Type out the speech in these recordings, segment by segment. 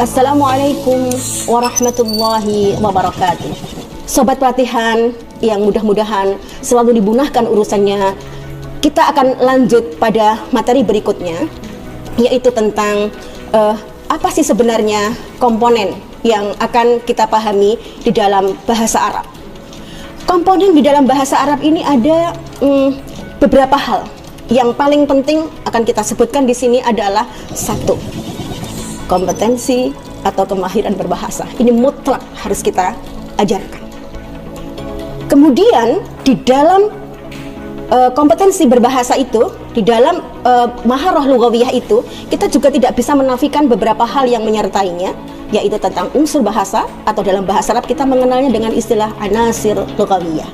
Assalamualaikum warahmatullahi wabarakatuh. Sobat pelatihan yang mudah-mudahan selalu dimudahkan urusannya. Kita akan lanjut pada materi berikutnya, yaitu tentang apa sih sebenarnya komponen yang akan kita pahami di dalam bahasa Arab. Komponen di dalam bahasa Arab ini ada beberapa hal. Yang paling penting akan kita sebutkan di sini adalah satu, kompetensi atau kemahiran berbahasa. Ini mutlak harus kita ajarkan. Kemudian di dalam kompetensi berbahasa itu, di dalam maharah lughawiyah itu, kita juga tidak bisa menafikan beberapa hal yang menyertainya, yaitu tentang unsur bahasa, atau dalam bahasa Arab kita mengenalnya dengan istilah anasir lughawiyah.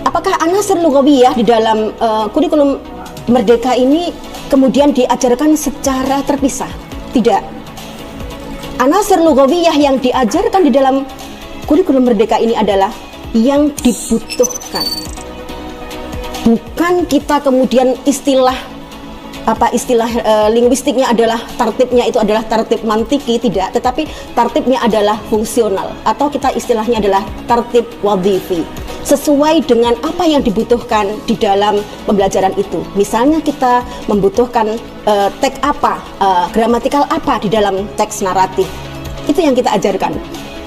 Apakah anasir lughawiyah di dalam kurikulum Merdeka ini kemudian diajarkan secara terpisah? Tidak. Anasir lughawiyah yang diajarkan di dalam kurikulum Merdeka ini adalah yang dibutuhkan. Bukan kita kemudian istilah linguistiknya adalah tartibnya itu adalah tartib mantiki, tidak, tetapi tartibnya adalah fungsional, atau kita istilahnya adalah tartib wadhifi, sesuai dengan apa yang dibutuhkan di dalam pembelajaran itu. Misalnya kita membutuhkan teks apa, gramatikal apa di dalam teks naratif, itu yang kita ajarkan.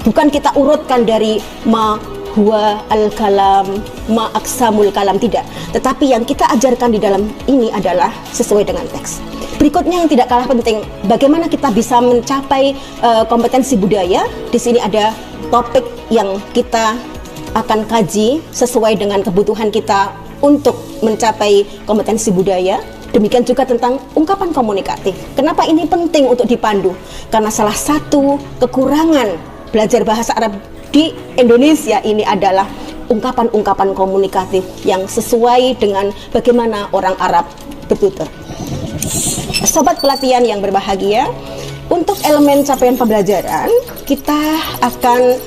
Bukan kita urutkan dari ma huwa al-kalam, ma aksamul kalam, tidak. Tetapi yang kita ajarkan di dalam ini adalah sesuai dengan teks. Berikutnya yang tidak kalah penting, bagaimana kita bisa mencapai kompetensi budaya. Di sini ada topik yang kita akan kaji sesuai dengan kebutuhan kita untuk mencapai kompetensi budaya. Demikian juga tentang ungkapan komunikatif. Kenapa ini penting untuk dipandu? Karena salah satu kekurangan belajar bahasa Arab di Indonesia ini adalah ungkapan-ungkapan komunikatif yang sesuai dengan bagaimana orang Arab bertutur. Sobat pelatihan yang berbahagia, untuk elemen capaian pembelajaran kita akan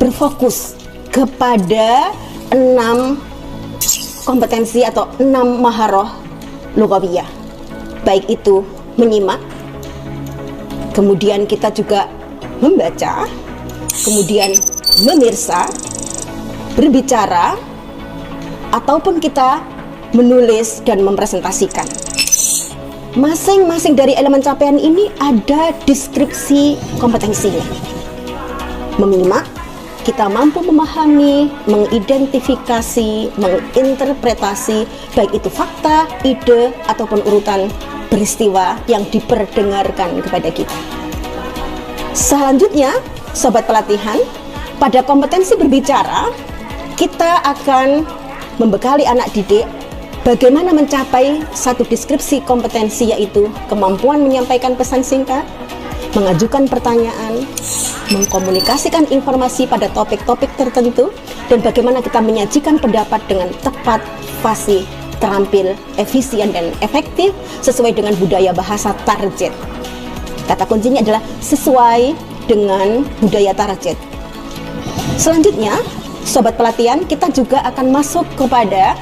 berfokus kepada 6 kompetensi atau 6 maharah lughawiyah. Baik itu menyimak, kemudian kita juga membaca, kemudian memirsa, berbicara, ataupun kita menulis dan mempresentasikan. Masing-masing dari elemen capaian ini ada deskripsi kompetensinya. Menyimak, kita mampu memahami, mengidentifikasi, menginterpretasi, baik itu fakta, ide, ataupun urutan peristiwa yang diperdengarkan kepada kita. Selanjutnya, sobat pelatihan, pada kompetensi berbicara, kita akan membekali anak didik bagaimana mencapai satu deskripsi kompetensi, yaitu kemampuan menyampaikan pesan singkat, mengajukan pertanyaan, mengkomunikasikan informasi pada topik-topik tertentu, dan bagaimana kita menyajikan pendapat dengan tepat, fasih, terampil, efisien, dan efektif sesuai dengan budaya bahasa target. Kata kuncinya adalah sesuai dengan budaya target. Selanjutnya, sobat pelatihan, kita juga akan masuk kepada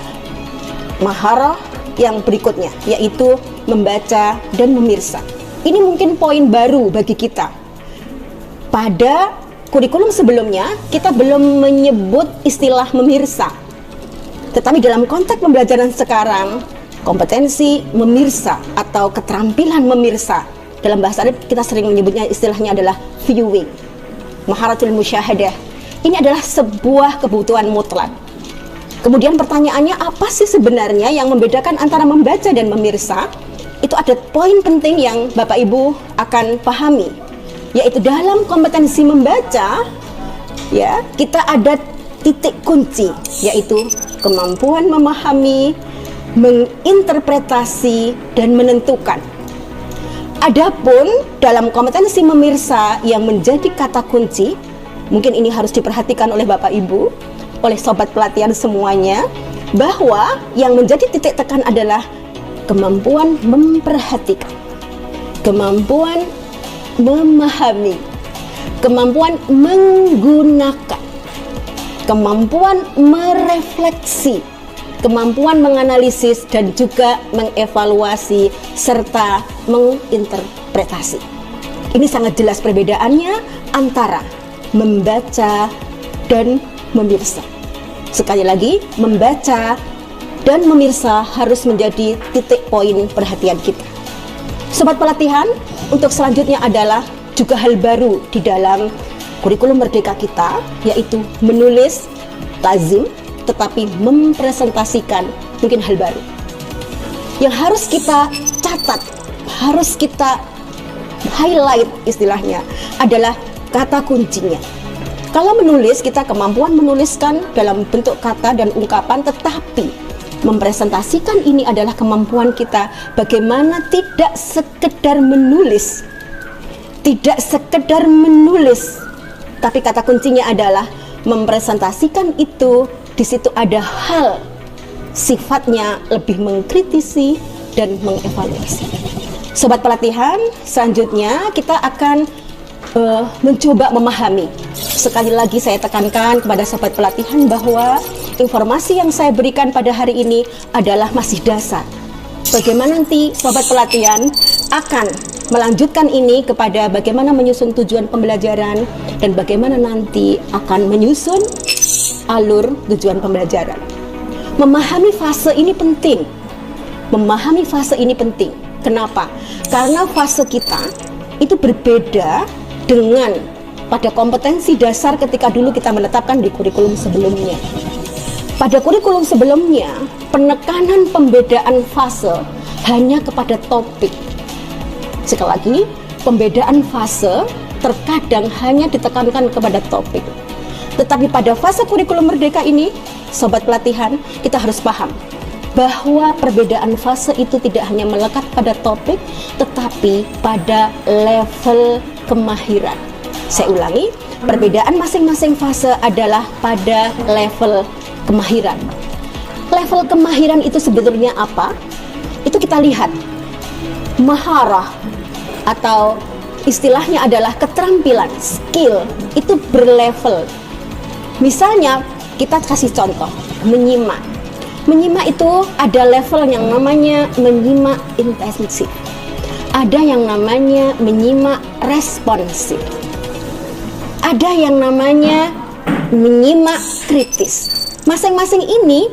maharah yang berikutnya, yaitu membaca dan memirsa. Ini mungkin poin baru bagi kita. Pada kurikulum sebelumnya, kita belum menyebut istilah memirsa. Tetapi dalam konteks pembelajaran sekarang, kompetensi memirsa atau keterampilan memirsa, dalam bahasa Arab kita sering menyebutnya, istilahnya adalah viewing, maharatul musyahadah. Ini adalah sebuah kebutuhan mutlak. Kemudian pertanyaannya, apa sih sebenarnya yang membedakan antara membaca dan memirsa? Itu ada poin penting yang Bapak Ibu akan pahami, yaitu dalam kompetensi membaca, ya, kita ada titik kunci, yaitu kemampuan memahami, menginterpretasi, dan menentukan. Adapun dalam kompetensi memirsa yang menjadi kata kunci, mungkin ini harus diperhatikan oleh Bapak Ibu, oleh sobat pelatihan semuanya, bahwa yang menjadi titik tekan adalah kemampuan memperhatikan, kemampuan memahami, kemampuan menggunakan, kemampuan merefleksi, kemampuan menganalisis, dan juga mengevaluasi serta menginterpretasi. Ini sangat jelas perbedaannya antara membaca dan memirsa. Sekali lagi, membaca dan memirsa harus menjadi titik poin perhatian kita. Sobat pelatihan, untuk selanjutnya adalah juga hal baru di dalam kurikulum merdeka kita, yaitu menulis lazim tetapi mempresentasikan mungkin hal baru. Yang harus kita catat, harus kita highlight istilahnya adalah kata kuncinya. Kalau menulis, kita kemampuan menuliskan dalam bentuk kata dan ungkapan, tetapi mempresentasikan ini adalah kemampuan kita bagaimana tidak sekedar menulis, tapi kata kuncinya adalah mempresentasikan itu. Di situ ada hal sifatnya lebih mengkritisi dan mengevaluasi. Sobat pelatihan, selanjutnya kita akan mencoba memahami. Sekali lagi saya tekankan kepada sobat pelatihan bahwa informasi yang saya berikan pada hari ini adalah masih dasar. Bagaimana nanti sobat pelatihan akan melanjutkan ini kepada bagaimana menyusun tujuan pembelajaran dan bagaimana nanti akan menyusun alur tujuan pembelajaran. Memahami fase ini penting. Kenapa? Karena fase kita itu berbeda dengan pada kompetensi dasar ketika dulu kita menetapkan di kurikulum sebelumnya. Pada kurikulum sebelumnya, penekanan pembedaan fase hanya kepada topik. Sekali lagi, pembedaan fase terkadang hanya ditekankan kepada topik. Tetapi pada fase kurikulum merdeka ini, sobat pelatihan, kita harus paham bahwa perbedaan fase itu tidak hanya melekat pada topik, tetapi pada level kemahiran. Saya ulangi, perbedaan masing-masing fase adalah pada level kemahiran. Level kemahiran itu sebetulnya apa? Itu kita lihat. Maharah atau istilahnya adalah keterampilan, skill, itu berlevel. Misalnya, kita kasih contoh, menyimak. Menyimak itu ada level yang namanya menyimak intensif. Ada yang namanya menyimak responsif. Ada yang namanya menyimak kritis. Masing-masing ini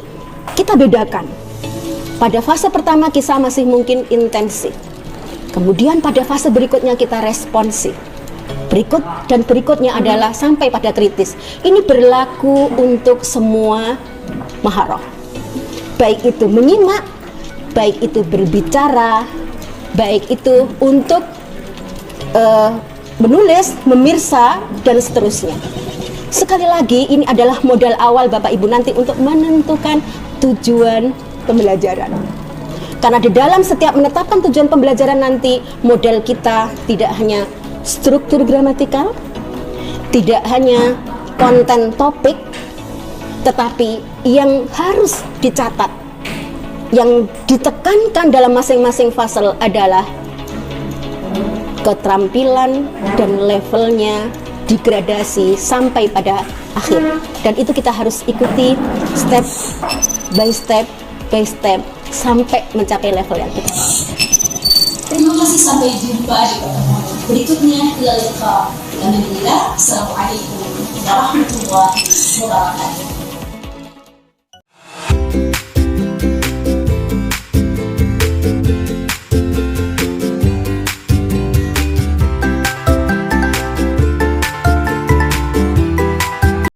kita bedakan. Pada fase pertama kita masih mungkin intensif. Kemudian pada fase berikutnya kita responsif. Berikutnya adalah sampai pada kritis. Ini berlaku untuk semua maharah. Baik itu menyimak, baik itu berbicara, baik itu untuk menulis, memirsa, dan seterusnya. Sekali lagi, ini adalah modal awal Bapak Ibu nanti untuk menentukan tujuan pembelajaran. Karena di dalam setiap menetapkan tujuan pembelajaran nanti, model kita tidak hanya struktur gramatikal, tidak hanya konten topik, tetapi yang harus dicatat, yang ditekankan dalam masing-masing fase adalah keterampilan dan levelnya digradasi sampai pada akhir. Dan itu kita harus ikuti step by step sampai mencapai level yang kita mau. Terima kasih, sampai jumpa di pertemuan berikutnya. Assalamualaikum warahmatullahi wabarakatuh.